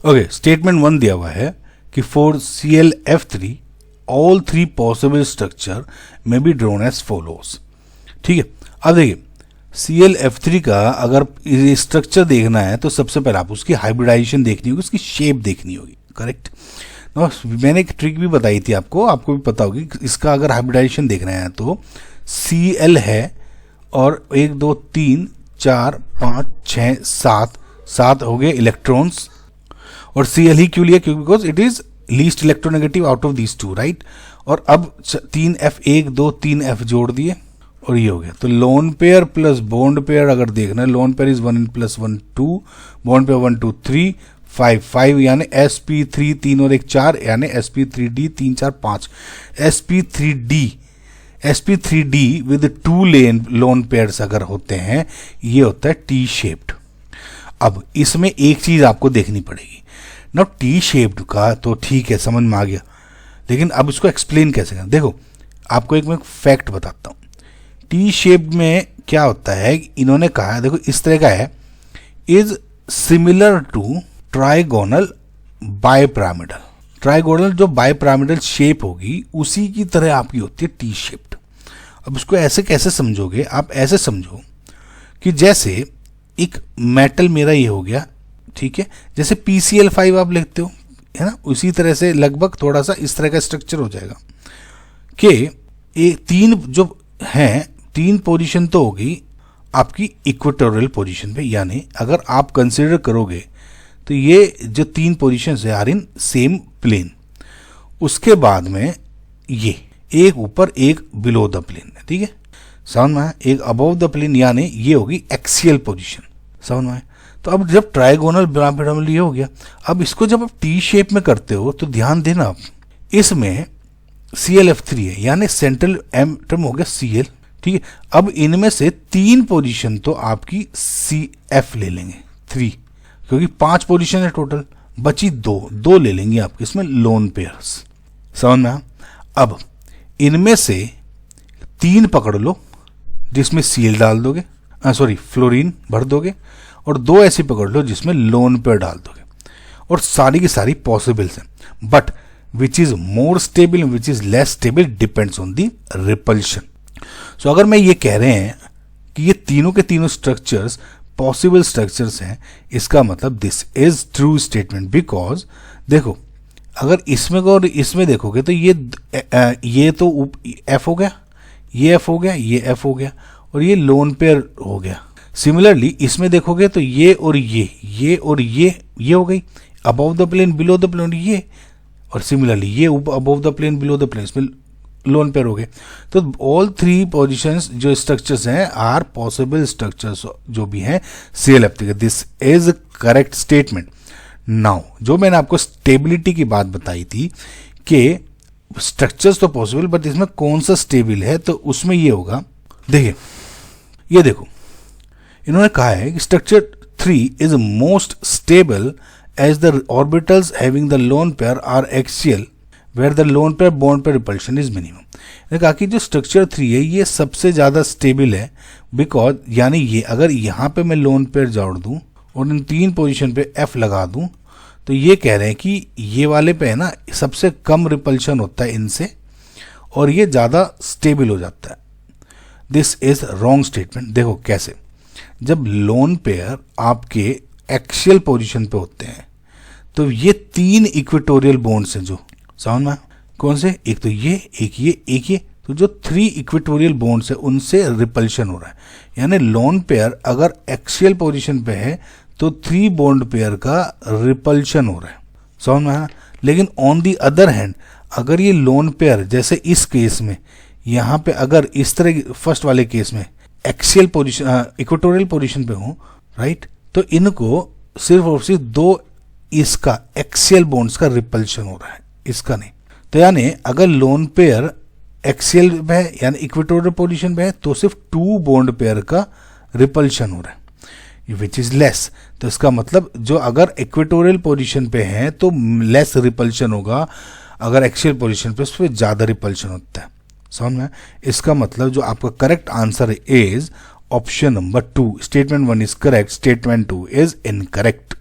Okay, statement 1 दिया हुआ है कि for ClF3 all 3 possible structure में बी ड्रॉन एज फॉलोज। ठीक है, अब देखिए ClF3 का अगर स्ट्रक्चर देखना है तो सबसे पहले आप उसकी हाइब्रिडाइजेशन देखनी होगी, उसकी शेप देखनी होगी। करेक्ट। मैंने एक ट्रिक भी बताई थी आपको भी पता होगी। इसका अगर हाइब्रिडाइजेशन देखना है तो Cl है और 1 2 3 4 5 6 7 हो गए इलेक्ट्रॉन्स, और Cl ही क्यों लिया? क्योंकि because it is least electronegative out of these two, right. और अब 3f 1 2 3f जोड़ दिए और ये हो गया। तो lone pair plus bond pair अगर देखना है, lone pair is 1 + 1 2, bond pair 1 2 3 5 यानी sp3 3 और 1 4 यानी sp3d 3 4 5 sp3d with 2 lone pairs अगर होते हैं ये होता है टी शेप्ड। अब इसमें एक चीज आपको देखनी पड़ेगी ना, टी शेप्ड का तो ठीक है समझ में आ गया, लेकिन अब इसको एक्सप्लेन कैसे करें? देखो आपको एक मैं फैक्ट बताता हूं। टी शेप्ड में क्या होता है, इन्होंने कहा है देखो इस तरह का है, is similar to trigonal bipyramidal. Trigonal जो बायपिरामिडल शेप होगी उसी की तरह आपकी होती है टी शेप्ड। अब उसको ऐसे कैसे समझोगे? आप ऐसे समझो कि जैसे एक मेटल मेरा ये हो गया, ठीक है, जैसे PCl5 आप लिखते हो है ना, उसी तरह से लगभग थोड़ा सा इस तरह का स्ट्रक्चर हो जाएगा कि 3 जो हैं 3 पोजीशन तो होगी आपकी इक्वेटोरियल पोजीशन पे, यानी अगर आप कंसिडर करोगे तो ये जो 3 पोजीशन है आर इन सेम प्लेन। उसके बाद में ये एक ऊपर एक बिलो द प्लेन है, ठीक है, समझ में आया? एक अबव द प्लेन यानी ये होगी एक्सियल पोजीशन, समझ में आया? तो अब जब ट्राइगोनल पिरामिडल ये हो गया, अब इसको जब आप टी शेप में करते हो तो ध्यान देना आप इसमें ClF3 है यानी सेंट्रल एटम हो गया Cl, ठीक है। अब इनमें से 3 पोजीशन तो आपकी CF ले लेंगे 3, क्योंकि 5 पोजीशन है टोटल, बची 2 ले लेंगे आपके इसमें लोन पेयर्स, समझ में? अब इनमें से 3 पकड़ लो जिसमें Cl डाल दोगे, सॉरी फ्लोरीन भर दोगे, और 2 ऐसी पकड़ लो जिसमें लोन पेयर डाल दोगे, और सारी की सारी पॉसिबल्स हैं, but which is more stable which is less stable depends on the repulsion. So अगर मैं ये कह रहे हैं कि ये तीनों के तीनों स्ट्रक्चर्स पॉसिबल स्ट्रक्चर्स हैं, इसका मतलब this is true statement, because देखो अगर इसमें और इसमें देखोगे तो ये तो F हो गया, ये F हो गया, ये F हो गया, और ये लोन पेयर हो गया। सिमिलरली इसमें देखोगे तो ये और ये और ये हो गई above the plane below the plane, ये, और सिमिलरली ये above the plane below the plane, इसमें लोन पेयर हो गए। तो ऑल 3 पोजीशंस जो स्ट्रक्चर्स हैं आर पॉसिबल स्ट्रक्चर्स जो भी हैं ClF3 के। This is correct statement. Now जो मैंने आपको स्टेबिलिटी की बात बताई थी कि स्ट्रक्चर्स तो पॉसिबल बट इसमें कौन सा स्टेबल है, तो उसमें ये होगा, देखिए ये देखो इन्होंने कहा है कि structure 3 is most stable as the orbitals having the lone pair are axial where the lone pair bond pair repulsion is minimum. इन्होंने कहा कि जो स्ट्रक्चर 3 है ये सबसे ज़्यादा स्टेबल है, बिकॉज यानी ये अगर यहाँ पे मैं लोन पेयर जोड़ दूँ और इन 3 पोजीशन पे F लगा दूँ तो ये कह रहे हैं कि ये वाले पे है ना सबसे कम रिपल्शन होता है इनसे और ये ज़्यादा स्टेबल हो जाता है। This is wrong statement. देखो कैसे, जब लोन पेयर आपके एक्सियल पोजीशन पे होते हैं तो ये 3 इक्वेटोरियल बॉन्ड्स हैं, जो समझ में कौन से, एक तो ये एक ये, तो जो 3 इक्वेटोरियल बॉन्ड्स है उनसे रिपल्शन हो रहा है। यानी लोन पेयर अगर एक्सियल पोजीशन पे है तो 3 बॉन्ड पेयर का रिपल्शन हो रहा है, समझ में। लेकिन ऑन दी अदर हैंड अगर ये लोन पेयर जैसे इस केस में यहाँ पे अगर इस तरह फर्स्ट वाले केस में एक्सियल पोजीशन इक्वेटोरियल पोजीशन पे हो, राइट, तो इनको सिर्फ और सिर्फ 2 इसका एक्सियल बॉन्ड्स का रिपल्शन हो रहा है, इसका नहीं। तो यानी अगर लोन पेयर एक्सियल में है यानी इक्वेटोरियल पोजीशन में है तो सिर्फ 2 बॉन्ड पेयर का रिपल्शन हो रहा है, विच इज लेस। तो इसका मतलब जो अगर इक्वेटोरियल पोजीशन पे है तो लेस रिपल्शन होगा, अगर एक्सियल पोजीशन पे उस पर ज्यादा रिपल्शन होता है, समझ में। इसका मतलब जो आपका correct answer is option number 2। Statement 1 is correct, statement 2 is incorrect.